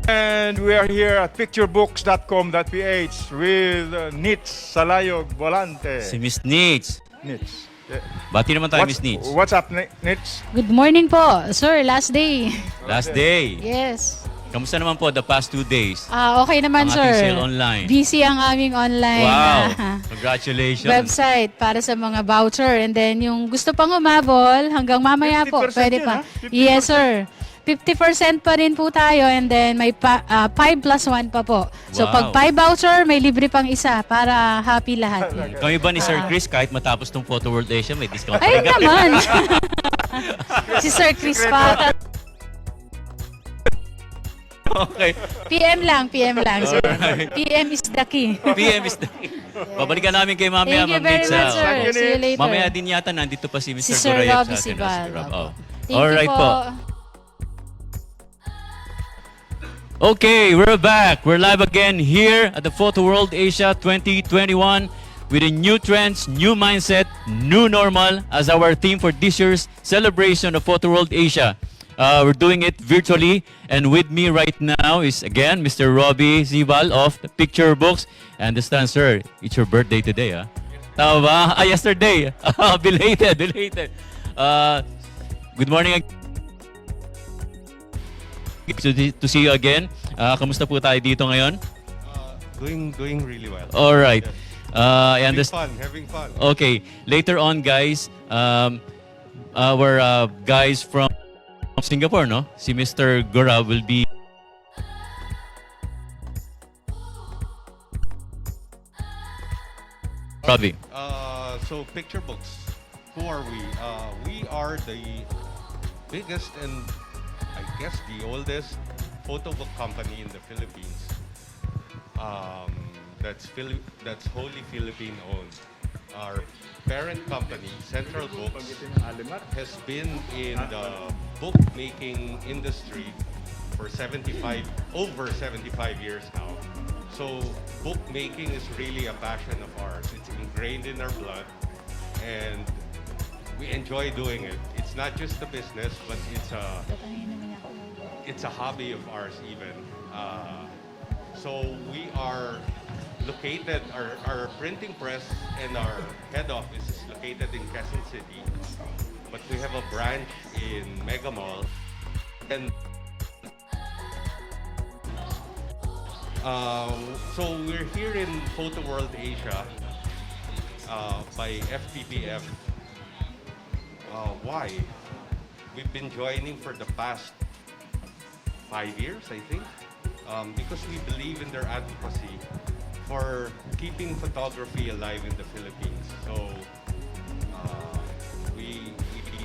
And we are here at picturebooks.com.ph with Nits Salayog Volante. Si Miss Nits. Nits. Bati naman tayo, Miss Nits. What's up, Nits? Good morning po, sir. Last day. Last day. Yes. Kamusta naman po the past 2 days? Okay naman, Ang sir. ating sale online. Busy ang aming online Wow! Congratulations. website para sa mga voucher. And then yung gusto pang umabol, hanggang mamaya po, 50% pwede yun, pa. ha? 50%. Yes, sir. 50% pa rin po tayo and then may 5 plus 1 pa po. So Wow. pag 5 voucher, may libre pang isa para happy lahat. Kami ba ni Sir Chris, kahit matapos tong Photoworld Asia, may discount pa Ay rin? naman! Si Sir Chris pa. Okay. PM lang, sir. Alright. PM is the key. PM is the... Babalikan namin kay mamaya, Thank you Ma'am very Nits. much, sir. Thank you, See you Nits. later. Mamaya din yata nandito pa si Mr. Si Sir Gorayab Robbie sa atin. Sibal. Thank Alright you po. Okay, we're back. We're live again here at the Photoworld Asia 2021 with a new trends, new mindset, new normal as our theme for this year's celebration of Photoworld Asia. We're doing it virtually, and with me right now is again Mr. Robbie Sibal of the Picturebooks. I understand, sir, it's your birthday today, ah? Tama ba? Yesterday. Belated. Good morning again. To see you again. Kamusta po tayo dito ngayon? Doing really well. All right. I understand. Having fun. Okay. Later on, guys, our guys from Singapore, no? Si Mr. Guevarra will be Robbie. So Picturebooks, who are we? We are the biggest and I guess the oldest photo book company in the Philippines. That's wholly Philippine owned. Our parent company, Central Books, has been in the bookmaking industry for over 75 years now. So bookmaking is really a passion of ours. It's ingrained in our blood and we enjoy doing it. It's not just a business, but it's a hobby of ours even. So we are located, our printing press and our head office is located in Quezon City, but we have a branch in Mega Mall. And so we're here in Photoworld Asia by FPPF. Why? We've been joining for the past 5 years, I think, because we believe in their advocacy for keeping photography alive in the Philippines. So we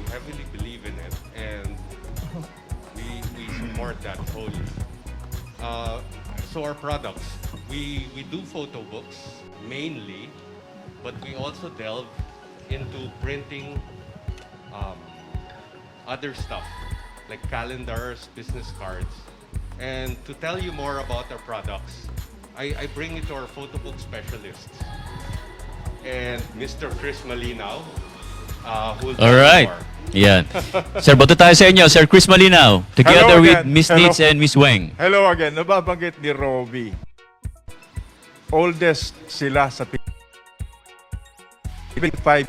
heavily believe in it, and we support that wholly. So our products, we do photo books mainly, but we also delve into printing other stuff like calendars, business cards. And to tell you more about our products, I bring it to our photo book specialists and Mr. Chris Malinaw, who will tell All right. you more. Yan. Sir, bato tayo sa inyo. Sir Chris Malinaw, together Hello with again. Miss Hello. Nits and Miss Huang. Hello again. Nababanggit ni Robbie. Oldest sila sa 5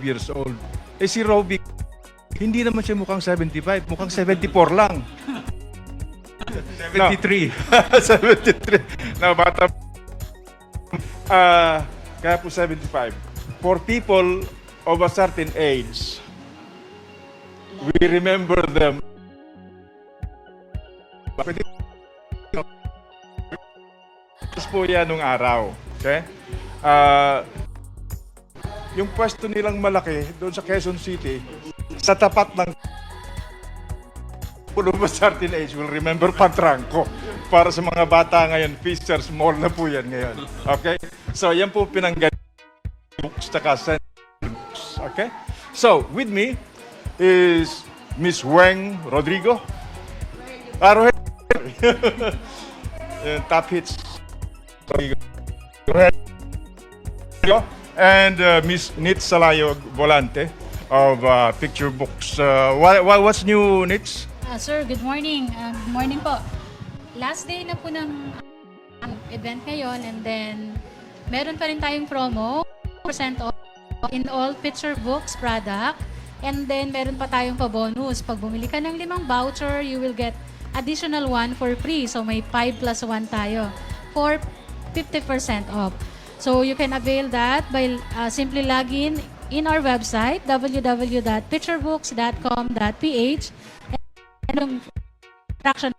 years old. Eh si Robbie, hindi naman siya mukhang 75, mukhang 74 lang. 73. 73. Na bata. Kaya po 75. For people of a certain age, we remember them. Tapos po yan nung araw. Okay? Yung pwesto nilang malaki doon sa Quezon City, sa tapat ng puno ba certain age will remember Patrangco. Para sa mga bata ngayon, Fishers Mall na po yan ngayon. Okay? So, yan po pinanggaling books tsaka books. Okay? So, with me is Miss Huang Rodrigo. Rogelio. Top hits. Rodrigo. and Miss Nitz Salayo Volante of Picturebooks. What's new, Nitz? Sir, good morning. Good morning po. Last day na po ng event ngayon, and then meron pa rin tayong promo, percent off in all Picturebooks product. And then meron pa tayong pa-bonus. Pag bumili ka ng 5 voucher, you will get additional 1 for free. So may 5 plus 1 tayo for 50% off. So you can avail that by simply login in our website www.picturebooks.com.ph, and yung fraction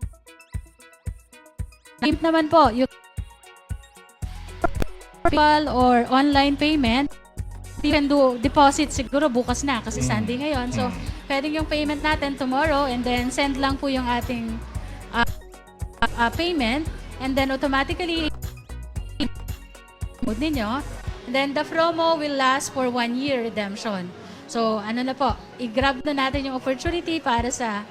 naman po, you or online payment. You can do deposit siguro bukas na kasi Sunday ngayon. So, pwedeng yung payment natin tomorrow, and then send lang po yung ating payment, and then automatically ninyo. And then the promo will last for 1 year redemption. So, ano na po, i-grab na natin yung opportunity para sa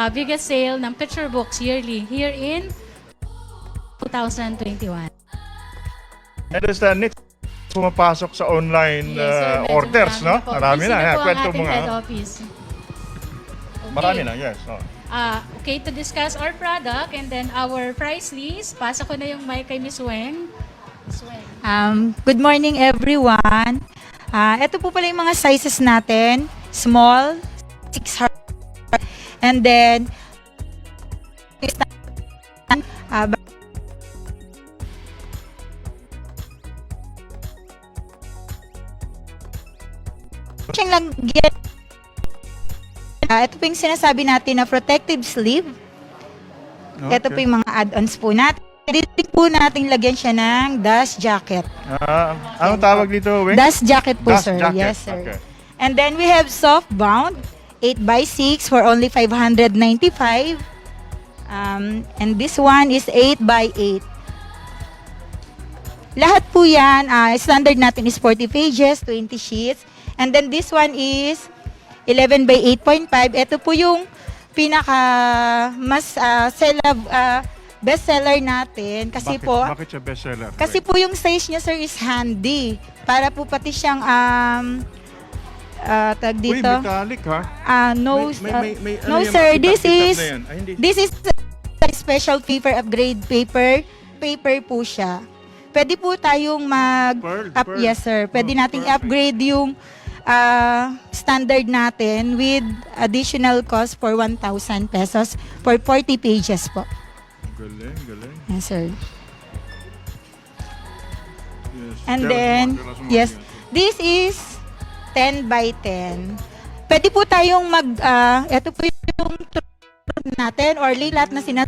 biggest sale ng Picturebooks yearly here in 2021. And there's Nitz pumapasok sa online Yes, sir, medyo orders, no? po. Marami Busy na. po ang Kwento ating mo head nga. office. Okay. Marami na, yes. Oh. Okay, to discuss our product and then our price list, pasa ko na yung mic kay Miss Huang. Miss Huang. Good morning everyone. Ito po pala yung mga sizes natin. Small, 600, and then siyang lagyan. Ito po yung sinasabi natin na protective sleeve. Ito po yung mga add-ons po natin. Dito po natin lagyan siya ng dust jacket. Anong tawag dito, Weng? Dust jacket po, Dust sir. jacket. Yes, sir. Okay. And then we have soft bound 8x6 for only 595. And this one is 8x8. Lahat po yan, standard natin is 40 pages, 20 sheets. And then this one is 11 by 8.5. Ito po yung pinaka mas bestseller natin kasi Bakit siya bestseller? kasi po yung size niya, sir, is handy. Para po pati siyang tag Uy, dito. metallic ha? No, ano no yan, sir, makitap-kitap this is na yan. Ay, hindi. this is a special paper upgrade paper po siya. Pwede po tayong Pearl. yes sir. Pwede nating perfect. i-upgrade yung standard natin with additional cost for 1,000 pesos for 40 pages po. Galing. Yes sir. Yes. And Tell us then, more, tell us more. yes, this is 10 by 10. Pwede po tayong ito po yung natin or lahat na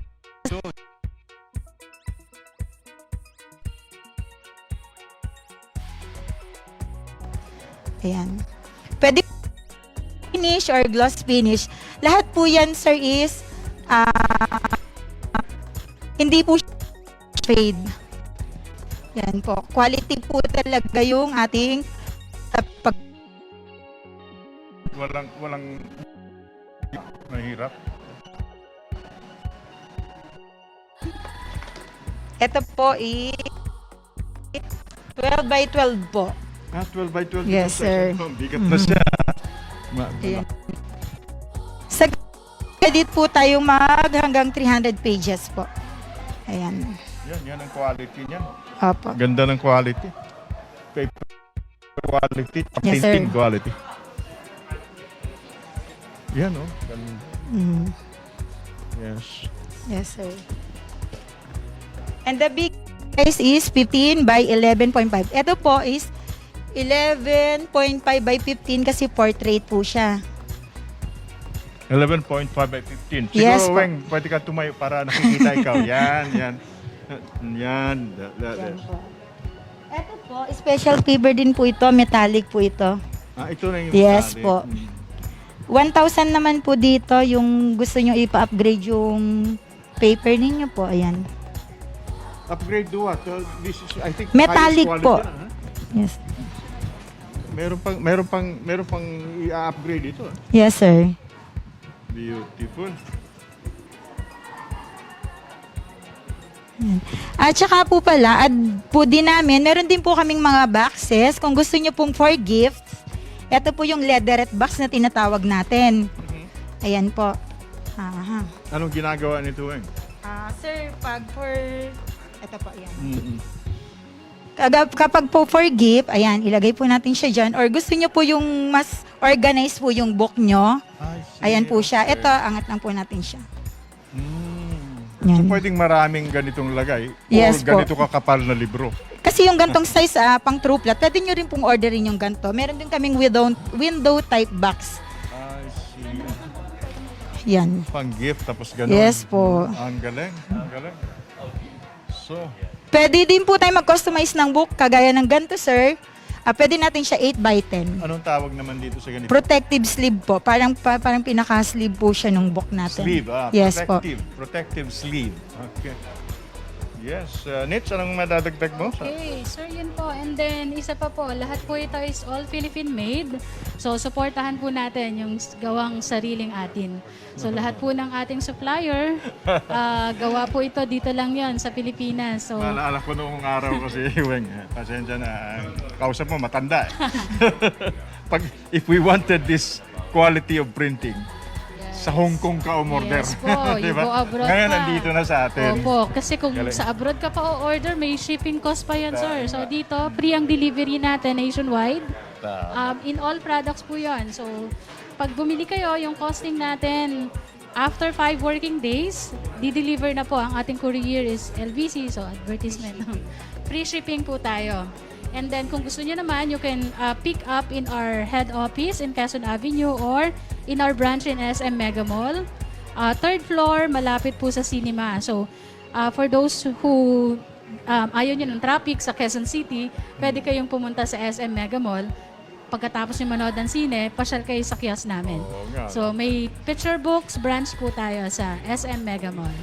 Ayan. Pwede finish or gloss finish. Lahat po yan, sir, is hindi po fade. Yan po. Quality po talaga yung ating Walang mahirap. Ito po is 12 by 12 po. 12 by 12. Yes, sir. Bigat na siya. Ayan. Sa edit po tayong hanggang 300 pages po. Ayan. Yan ang quality niya. Opo. Ganda ng quality. Paper quality, Yes, sir. printing quality. Yan, oh. Ganda. Yes. Yes, sir. And the big size is 15 by 11.5. Ito po is 11.5 by 15 kasi portrait po siya. 11.5 by 15. Siguro, Yes, po. Weng, pwede ka tumayo para nakikita ikaw. Yan. Yan po. Ito po, special paper din po ito. Metallic po ito. Ito na yung Yes metallic. po. 1,000 naman po dito yung gusto nyo ipa-upgrade yung paper ninyo po. Ayan. Upgrade to what? This is, I think, Metallic highest po. quality na, ha? Yes. Meron pang i-upgrade ito. Yes, sir. Beautiful. Ayan. At saka po pala, add po din namin, meron din po kaming mga boxes. Kung gusto nyo pong for gifts, ito po yung leatherette box na tinatawag natin. Ayan po. Aha. Anong ginagawa nito, Weng? Sir, pag for... Ito po, ayan. Kapag po for gift, ayan, ilagay po natin siya dyan. Or gusto nyo po yung mas organized po yung book nyo. Ayan po siya. Ito, angat lang po natin siya. So, Yan. pwedeng maraming ganitong lagay Yes or ganito kakapal na libro. Kasi yung gantong size, pang true plat, pwede nyo rin pong orderin yung ganto. Meron din kaming window type box. I see. Yan. Pang gift, tapos gano'n. Yes po. Ang galing. Ang galing. So, Pwede din po tayo mag-customize ng book, kagaya ng ganto, sir. Pwede natin siya 8x10. anong tawag naman dito sa ganito? Protective sleeve po. Parang pinaka-sleeve po siya ng book natin. Sleeve, Yes po. Protective sleeve. Okay. Yes. Nitz, anong madadagdag mo? Okay, sir, yun po. And then, isa pa po, lahat po ito is all Philippine made. So, supportahan po natin yung gawang sariling atin. So, lahat po ng ating supplier, gawa po ito dito lang yon sa Pilipinas. So, Naalala ko noong araw kasi, Weng, pasensya na, kausap mo, matanda. If we wanted this quality of printing, sa Hong Kong ka umorder. yes po, you Diba? go abroad Ngayon, pa. nandito na sa atin. Opo, kasi kung Galing. sa abroad ka pa o-order, may shipping cost pa yan, sir. So, dito, free ang delivery natin nationwide. In all products po yon. So, pag bumili kayo, yung costing natin, after 5 working days, di-deliver na po. Ang ating courier is LBC, so advertisement. Free shipping po tayo. And then, kung gusto niyo naman, you can pick up in our head office in Quezon Avenue or in our branch in SM Mega Mall. Third floor, malapit po sa cinema. So, for those who ayaw nyo ng traffic sa Quezon City, pwede kayong pumunta sa SM Mega Mall. Pagkatapos nyo manood ng sine, pasyal kayo sa kiosk namin. So, may Picturebooks branch po tayo sa SM Mega Mall.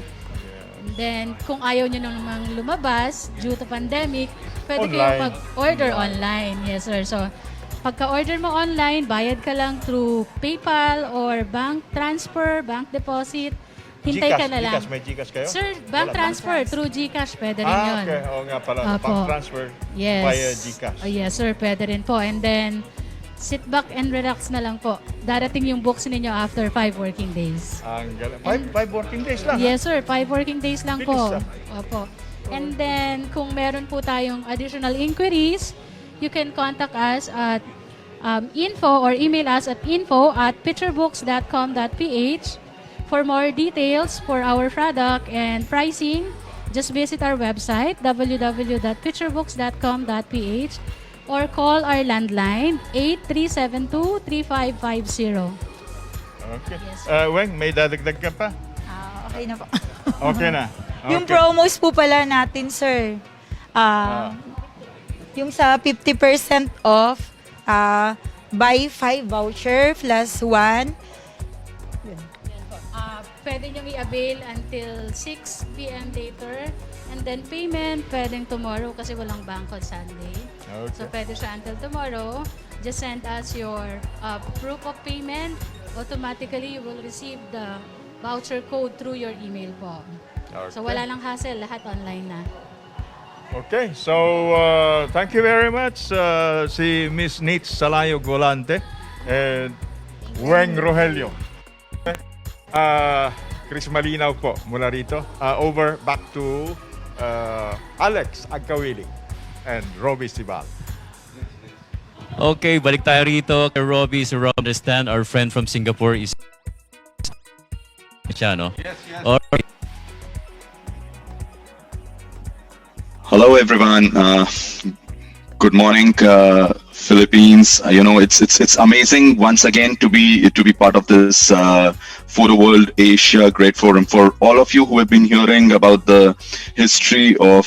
And then, kung ayaw nyo namang lumabas due to pandemic, pwede kayong mag-order online. Yes, sir. So, pagka-order mo online, bayad ka lang through PayPal or bank transfer, bank deposit. Hintay ka na lang. Gcash, may Gcash kayo? Sir, bank transfer through Gcash, pwede rin yun. Okay. Oo nga pala. Opo. Bank transfer Yes. via Gcash. Oh, yes, sir. Pwede rin po. And then, sit back and relax na lang po. Darating yung books ninyo after 5 working days. Ang galing. 5 working days lang. Yes, sir. 5 working days lang po. Bilis, Opo. And then, kung meron po tayong additional inquiries, you can contact us at info or email us at info@picturebooks.com.ph. For more details for our product and pricing, just visit our website www.picturebooks.com.ph or call our landline 8372-3550. Okay. Yes, Weng, may dadagdag ka pa? Okay na po. Okay na. Yung Okay. promos po pala natin, sir. Yung sa 50% off, buy 5 voucher plus 1. Pwede nyo i-avail until 6 p.m. later. And then payment, pwedeng tomorrow kasi walang bank on Sunday. Okay. So pwede siya until tomorrow. Just send us your proof of payment. Automatically, you will receive the voucher code through your email po. So wala lang hassle, lahat online na. Okay, so thank you very much si Miss Nitz Salayo Golante and Weng Rogelio. Chris Malinaw po mula rito. Over back to Alecs Agkawiling and Robbie Sibal. Okay, balik tayo rito kay Robbie. So Rob, understand our friend from Singapore is siya, no? Yes, yes. Alright. Hello, everyone. Good morning, Philippines. It's amazing once again to be part of this Photoworld Asia Great Forum. For all of you who have been hearing about the history of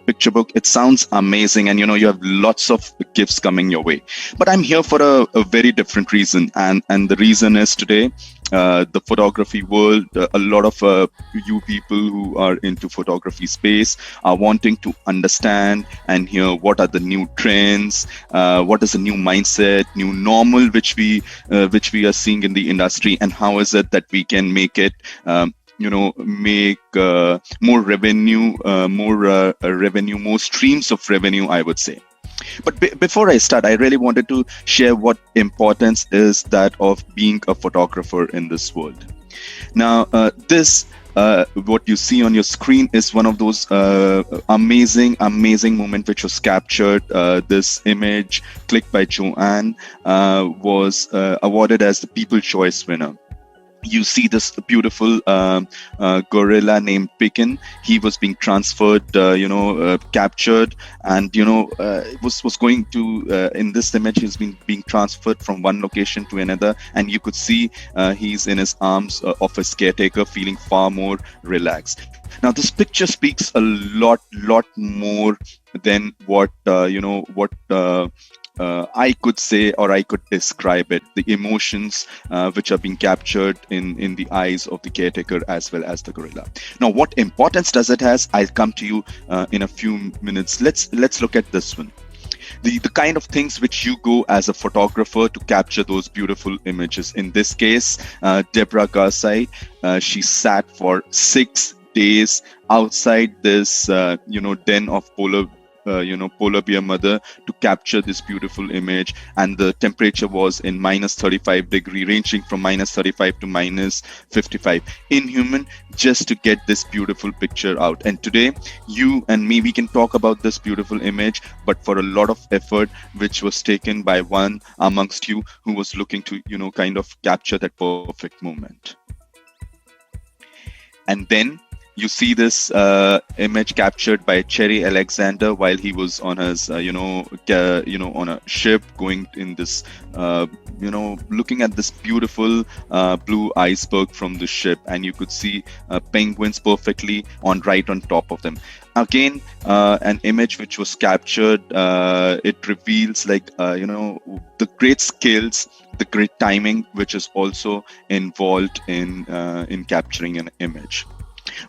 Picturebook, it sounds amazing, and you have lots of gifts coming your way. But I'm here for a very different reason, and the reason is today. The photography world, a lot of you people who are into photography space are wanting to understand and hear what are the new trends, what is the new mindset, new normal which we are seeing in the industry, and how is it that we can make it make more revenue, more streams of revenue, I would say. But before I start, I really wanted to share what importance is that of being a photographer in this world. Now, what you see on your screen is one of those amazing moments which was captured. This image, clicked by Joanne, was awarded as the People's Choice winner. You see this beautiful gorilla named Pekin. He was being transferred, captured, and was going to in this image. He's being transferred from one location to another, and you could see he's in his arms of his caretaker, feeling far more relaxed. Now, this picture speaks a lot more than what I could say, or I could describe it. The emotions which are being captured in the eyes of the caretaker as well as the gorilla. Now, what importance does it has? I'll come to you in a few minutes. Let's look at this one. The kind of things which you go as a photographer to capture those beautiful images. In this case, Deborah Garsai, she sat for 6 days outside this den of polar bear mother to capture this beautiful image, and the temperature was in -35°, ranging from -35 to -55 inhuman, just to get this beautiful picture out. And today you and me, we can talk about this beautiful image, but for a lot of effort which was taken by one amongst you who was looking to kind of capture that perfect moment. And then you see this image captured by Cherry Alexander while he was on his, on a ship going in this, looking at this beautiful blue iceberg from the ship, and you could see penguins perfectly right on top of them. Again, an image which was captured. It reveals the great skills, the great timing, which is also involved in capturing an image.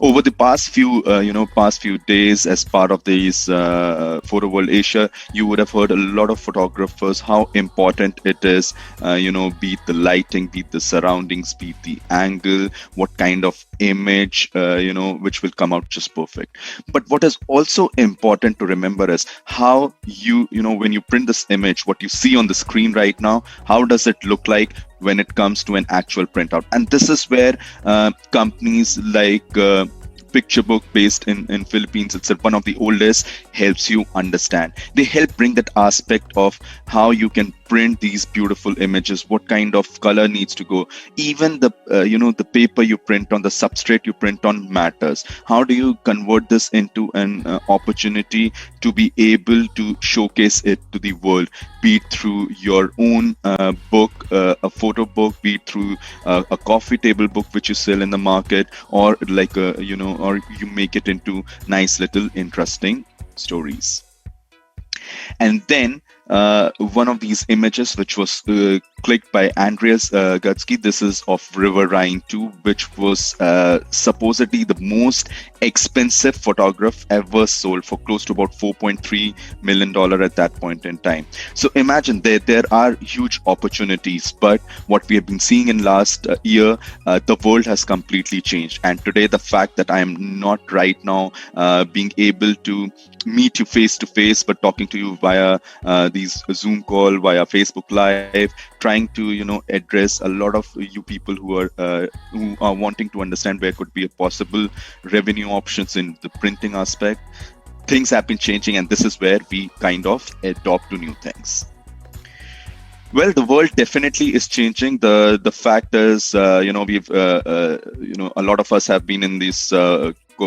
Over the past few days, as part of these Photoworld Asia, you would have heard a lot of photographers how important it is, be it the lighting, be it the surroundings, be it the angle, what kind of image, which will come out just perfect. But what is also important to remember is how when you print this image, what you see on the screen right now, how does it look like when it comes to an actual printout? And this is where companies like Picturebook, based in Philippines, it's one of the oldest, helps you understand. They help bring that aspect of how you can print these beautiful images, what kind of color needs to go. Even the the paper you print on, the substrate you print on matters. How do you convert this into an opportunity to be able to showcase it to the world, be it through your own book, a photo book, be it through a coffee table book which you sell in the market, or like or you make it into nice little interesting stories. And then one of these images which was clicked by Andreas Gutsky, this is of River Rhine 2, which was supposedly the most expensive photograph ever sold, for close to about $4.3 million at that point in time. So imagine there are huge opportunities, but what we have been seeing in last year, the world has completely changed. And today, the fact that I am not right now being able to meet you face to face, but talking to you via these Zoom call, via Facebook Live, trying to address a lot of you people who are wanting to understand where could be a possible revenue options in the printing aspect. Things have been changing, and this is where we kind of adopt to new things. Well, the world definitely is changing. The fact is, we've a lot of us have been in this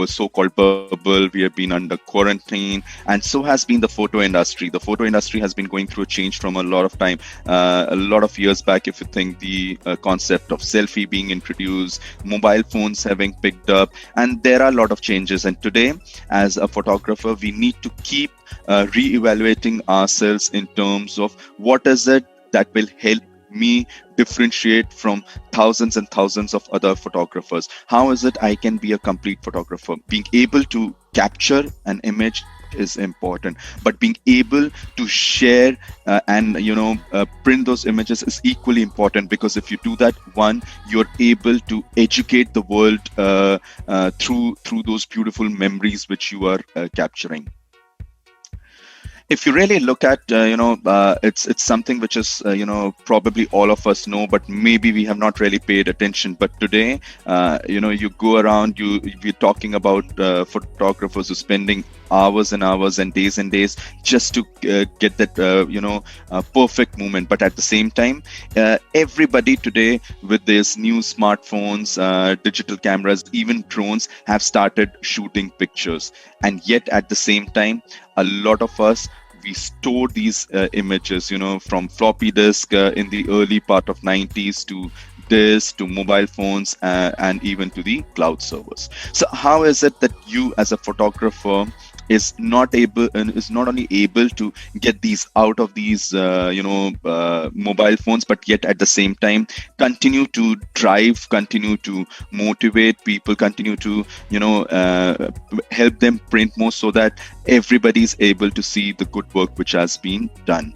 so-called bubble. We have been under quarantine, and so has been the photo industry. The photo industry has been going through a change from a lot of time. A lot of years back, if you think, the concept of selfie being introduced, mobile phones having picked up, and there are a lot of changes. And today, as a photographer, we need to keep re-evaluating ourselves in terms of what is it that will help me differentiate from thousands and thousands of other photographers. How is it I can be a complete photographer? Being able to capture an image is important, but being able to share and print those images is equally important, because if you do that, one, you're able to educate the world through those beautiful memories which you are capturing. If you really look at, it's something which is, probably all of us know, but maybe we have not really paid attention. But today, you go around, we're talking about photographers who are spending hours and hours and days just to get that, perfect moment. But at the same time, everybody today with these new smartphones, digital cameras, even drones have started shooting pictures. And yet at the same time, a lot of us, we store these images, from floppy disk in the early part of 90s to disk to mobile phones and even to the cloud servers. So how is it that you as a photographer is not only able to get these out of these mobile phones, but yet at the same time continue to drive, continue to motivate people, continue to help them print more, so that everybody is able to see the good work which has been done.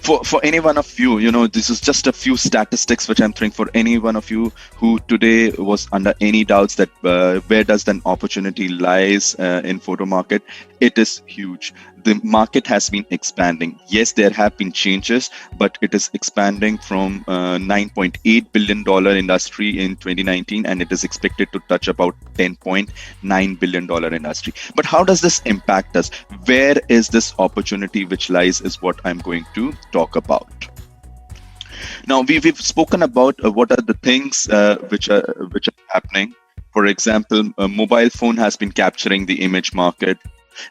For any one of you, this is just a few statistics which I'm throwing for any one of you who today was under any doubts that where does the opportunity lies in photo market. It is huge. The market has been expanding. Yes, there have been changes, but it is expanding from $9.8 billion industry in 2019, and it is expected to touch about $10.9 billion industry. But how does this impact us? Where is this opportunity which lies is what I'm going to talk about. Now, we've spoken about what are the things which are happening. For example, a mobile phone has been capturing the image market.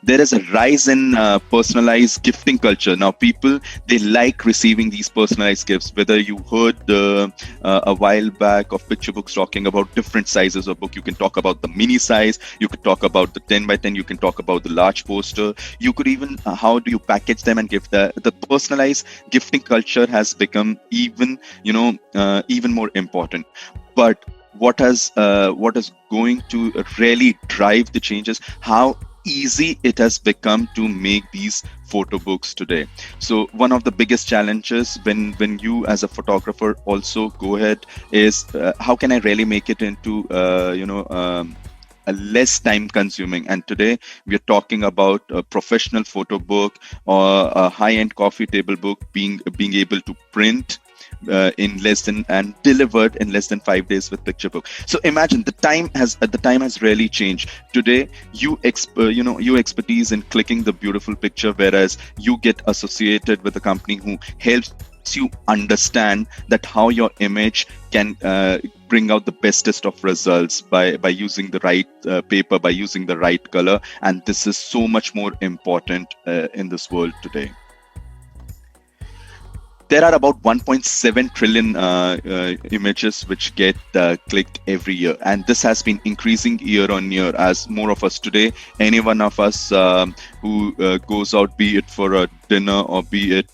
There is a rise in personalized gifting culture. Now, people, they like receiving these personalized gifts. Whether you heard a while back of Picturebooks talking about different sizes of book, you can talk about the mini size, you could talk about the 10 by 10, you can talk about the large poster. You could even, how do you package them and give the personalized gifting culture has become even more important. But what is going to really drive the changes? How easy it has become to make these photo books today. So one of the biggest challenges when you as a photographer also go ahead is how can I really make it into a less time consuming. And today we're talking about a professional photo book or a high-end coffee table book being able to print in less than and delivered in less than 5 days with Picturebook. So imagine the time has really changed. Today, your expertise in clicking the beautiful picture, whereas you get associated with a company who helps you understand that how your image can bring out the bestest of results by using the right paper, by using the right color, and this is so much more important in this world today. There are about 1.7 trillion images which get clicked every year, and this has been increasing year on year as more of us today, any one of us who goes out, be it for a dinner or be it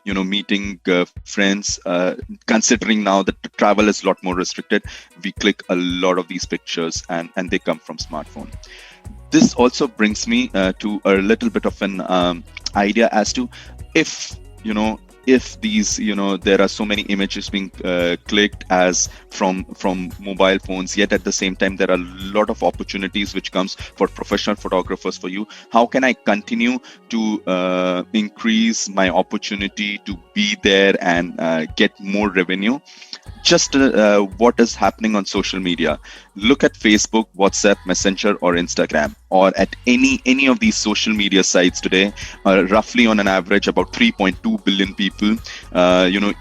meeting friends, considering now that the travel is a lot more restricted, we click a lot of these pictures and they come from smartphone. This also brings me to a little bit of an idea as to if these, there are so many images being clicked as from mobile phones, yet at the same time, there are a lot of opportunities which comes for professional photographers for you. How can I continue to increase my opportunity to be there and get more revenue? Just what is happening on social media. Look at Facebook, WhatsApp, Messenger, or Instagram, or at any of these social media sites today. Roughly on an average, about 3.2 billion people,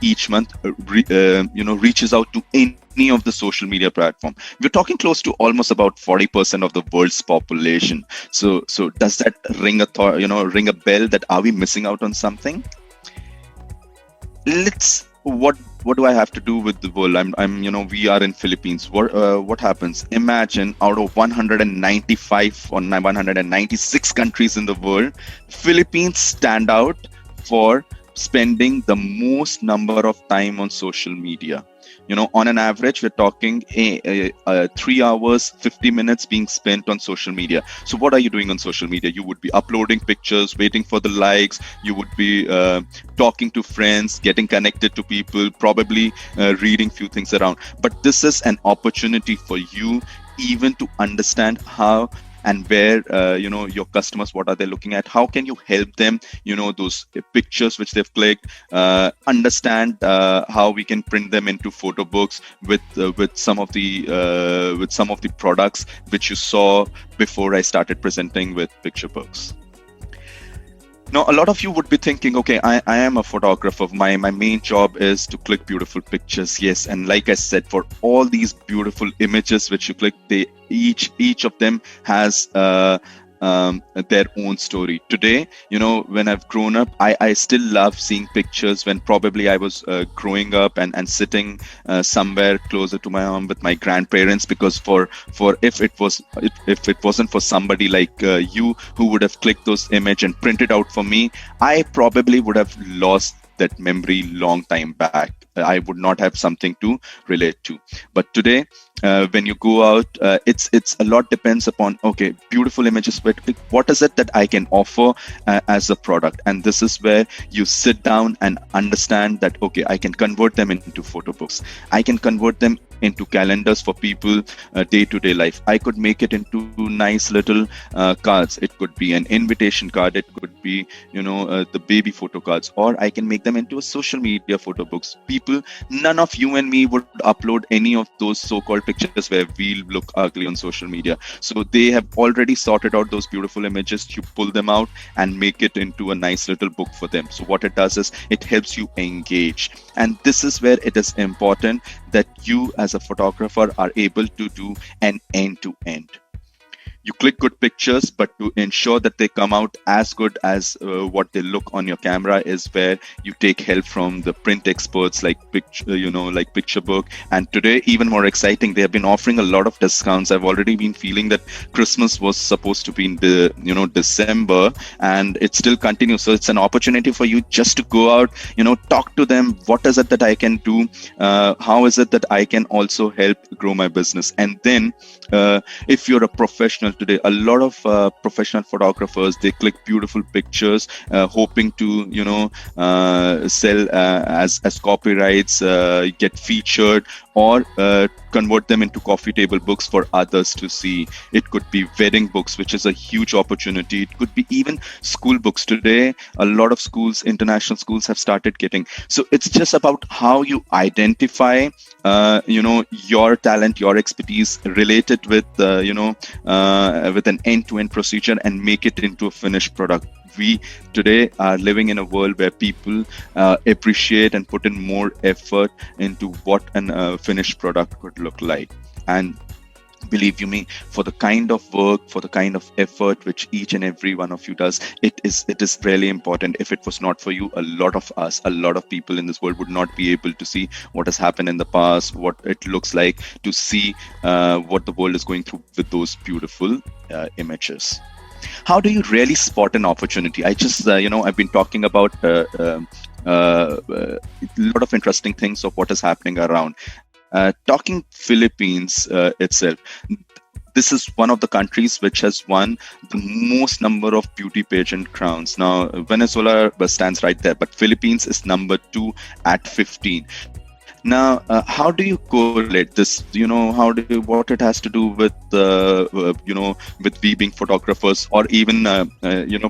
each month, reaches out to any of the social media platform. We're talking close to almost about 40% of the world's population. So does that ring a bell that are we missing out on something? What do I have to do with the world? We are in Philippines. What happens? Imagine out of 195 or 196 countries in the world, Philippines stand out for spending the most number of time on social media. On an average, we're talking 3 hours, 50 minutes being spent on social media. So what are you doing on social media? You would be uploading pictures, waiting for the likes. You would be talking to friends, getting connected to people, probably reading few things around. But this is an opportunity for you even to understand how and where your customers, what are they looking at, how can you help them, those pictures which they've clicked, understand how we can print them into photo books with some of the products which you saw before I started presenting with Picturebooks. Now, a lot of you would be thinking, okay, I am a photographer. My main job is to click beautiful pictures. Yes, and like I said, for all these beautiful images which you click, each of them has their own story. Today, when I've grown up, I still love seeing pictures when probably I was growing up and sitting somewhere closer to my home with my grandparents, because for if it wasn't for somebody like you who would have clicked those image and printed out for me, I probably would have lost that memory long time back. I would not have something to relate to. But today, when you go out, it's a lot depends upon, okay, beautiful images, but what is it that I can offer as a product? And this is where you sit down and understand that, okay, I can convert them into photo books. I can convert them into calendars for people day-to-day life. I could make it into nice little cards. It could be an invitation card. It could be, the baby photo cards, or I can make them into a social media photo books. People, none of you and me would upload any of those so-called pictures where we look ugly on social media. So they have already sorted out those beautiful images. You pull them out and make it into a nice little book for them. So what it does is it helps you engage. And this is where it is important that you as a photographer are able to do an end-to-end. You click good pictures, but to ensure that they come out as good as what they look on your camera is where you take help from the print experts like Picturebook. And today, even more exciting, they have been offering a lot of discounts. I've already been feeling that Christmas was supposed to be in December, and it still continues. So it's an opportunity for you just to go out, talk to them. What is it that I can do? How is it that I can also help grow my business? And then if you're a professional today, a lot of professional photographers, they click beautiful pictures, hoping to sell as copyrights, get featured, or convert them into coffee table books for others to see. It could be wedding books, which is a huge opportunity. It could be even school books. Today, a lot of schools, international schools, have started getting. So it's just about how you identify your talent, your expertise related with with an end-to-end procedure and make it into a finished product. We today are living in a world where people appreciate and put in more effort into what a finished product could look like. And believe you me, for the kind of work, for the kind of effort which each and every one of you does, it is really important. If it was not for you, a lot of people in this world would not be able to see what has happened in the past, what it looks like, to see what the world is going through with those beautiful images. How do you really spot an opportunity? I just, I've been talking about a lot of interesting things of what is happening around. Talking Philippines itself, this is one of the countries which has won the most number of beauty pageant crowns. Now, Venezuela stands right there, but Philippines is number 2 at 15. Now, how do you correlate this? What it has to do with, with we being photographers, or even,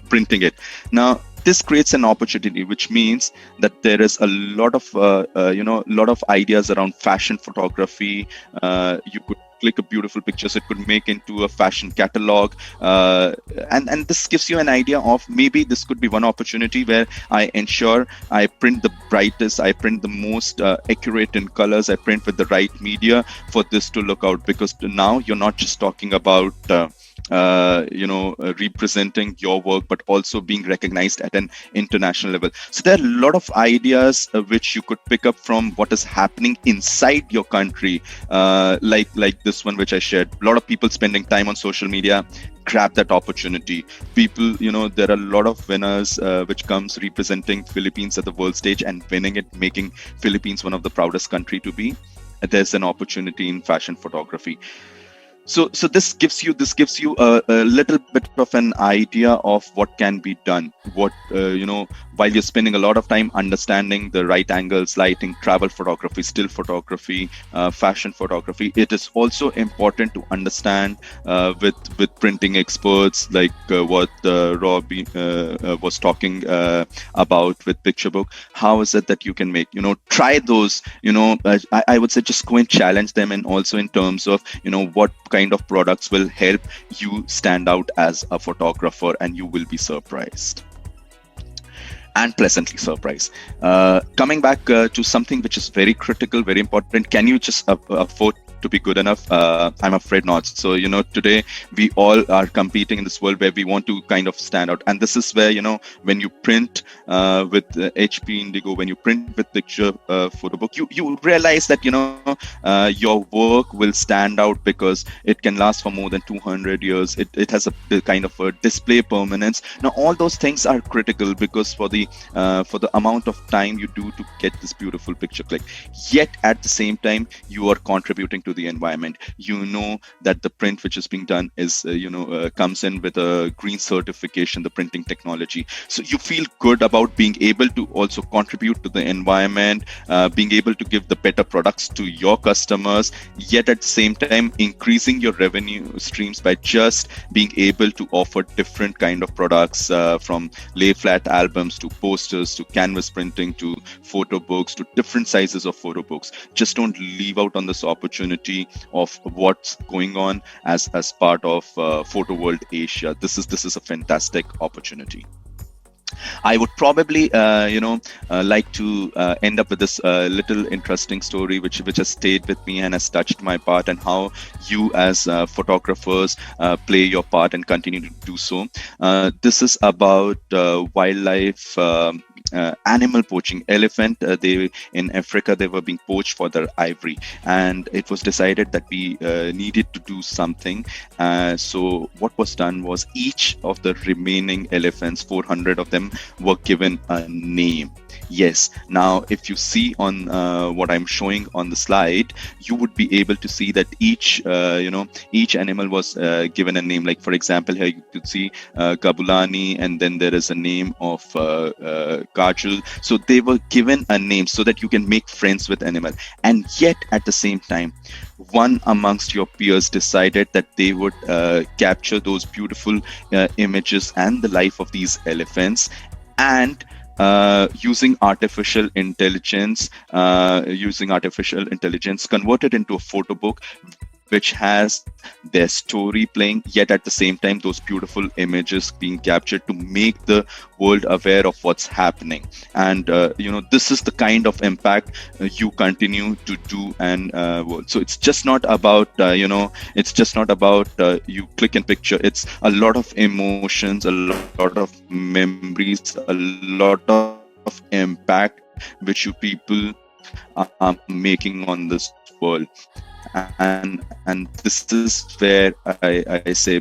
printing it. Now, this creates an opportunity, which means that there is a lot of ideas around fashion photography. You could click a beautiful pictures, it could make into a fashion catalog, and this gives you an idea of maybe this could be one opportunity where I ensure I print the brightest, I print the most accurate in colors, I print with the right media for this to look out, because now you're not just talking about representing your work, but also being recognized at an international level. So there are a lot of ideas which you could pick up from what is happening inside your country, like this one which I shared. A lot of people spending time on social media. Grab that opportunity. People, there are a lot of winners which comes representing Philippines at the world stage and winning it, making Philippines one of the proudest country to be. There's an opportunity in fashion photography. So this gives you a little bit of an idea of what can be done. What while you're spending a lot of time understanding the right angles, lighting, travel photography, still photography, fashion photography, it is also important to understand with printing experts like what Robbie was talking about with Picturebook. How is it that you can make try those? I would say just go and challenge them, and also in terms of what kind of products will help you stand out as a photographer, and you will be surprised and pleasantly surprised. Coming back to something which is very critical, very important, can you just afford to be good enough? I'm afraid not. So today we all are competing in this world where we want to kind of stand out, and this is where when you print with HP Indigo, when you print with Picture Photobook, you realize that your work will stand out because it can last for more than 200 years. It has a kind of a display permanence. Now all those things are critical because for the amount of time you do to get this beautiful picture click, yet at the same time you are contributing to the environment. That the print which is being done is comes in with a green certification, the printing technology. So you feel good about being able to also contribute to the environment, being able to give the better products to your customers, yet at the same time increasing your revenue streams by just being able to offer different kind of products, from lay flat albums to posters to canvas printing to photo books to different sizes of photo books. Just don't leave out on this opportunity of what's going on as part of Photoworld Asia. This is a fantastic opportunity. I would probably like to end up with this little interesting story which has stayed with me and has touched my part, and how you as photographers play your part and continue to do so. This is about wildlife animal poaching. Elephant, they in Africa, they were being poached for their ivory, and it was decided that we needed to do something. So what was done was each of the remaining elephants, 400 of them, were given a name. Yes. Now, if you see on what I'm showing on the slide, you would be able to see that each animal was given a name. Like, for example, here you could see Gabulani, and then there is a name of Kajal. So they were given a name so that you can make friends with animal. And yet, at the same time, one amongst your peers decided that they would capture those beautiful images and the life of these elephants, and using artificial intelligence, converted into a photo book which has their story playing, yet at the same time those beautiful images being captured to make the world aware of what's happening. And this is the kind of impact you continue to do. And so it's just not about you click and picture. It's a lot of emotions, a lot of memories, a lot of impact which you people are making on this world. And this is where I say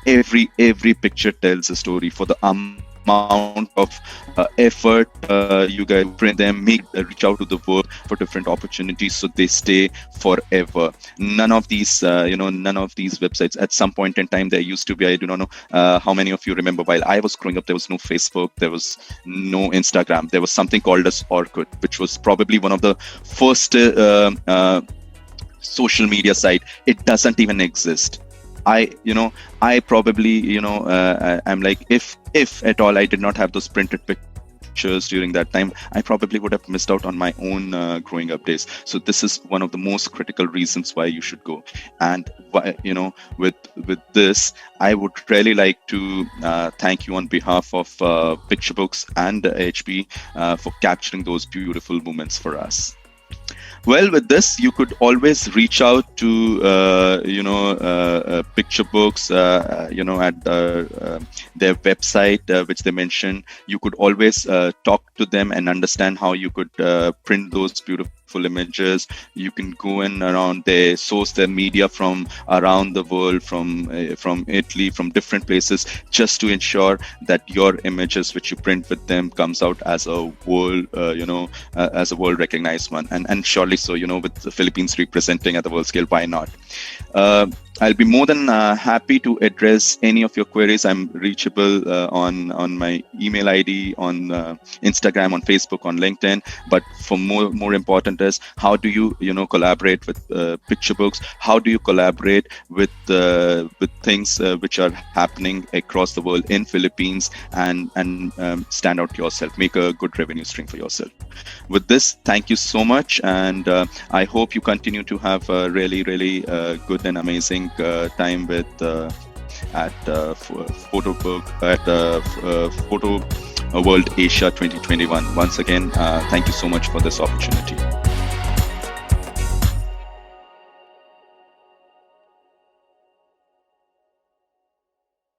every picture tells a story. For the amount of effort you guys print them, reach out to the world for different opportunities so they stay forever. None of these websites, at some point in time there used to be, I do not know how many of you remember, while I was growing up, there was no Facebook, there was no Instagram, there was something called as Orkut, which was probably one of the first social media site. It doesn't even exist. I probably I'm like, if at all I did not have those printed pictures during that time, I probably would have missed out on my own growing up days. So this is one of the most critical reasons why you should go. And with this, I would really like to thank you on behalf of Picturebooks and HP for capturing those beautiful moments for us. Well, with this, you could always reach out to, Picturebooks, at their website, which they mentioned. You could always talk to them and understand how you could print those beautiful images. You can go in around, they source their media from around the world, from Italy, from different places, just to ensure that your images which you print with them comes out as a world, as a world recognized one. And surely so, with the Philippines representing at the world scale, why not? I'll be more than happy to address any of your queries. I'm reachable on my email ID, on Instagram, on Facebook, on LinkedIn. But for more important is, how do you collaborate with Picturebooks? How do you collaborate with things which are happening across the world in Philippines and stand out yourself, make a good revenue stream for yourself. With this, thank you so much, and I hope you continue to have a really, really good and amazing time with at Photo World Asia 2021. Once again, thank you so much for this opportunity.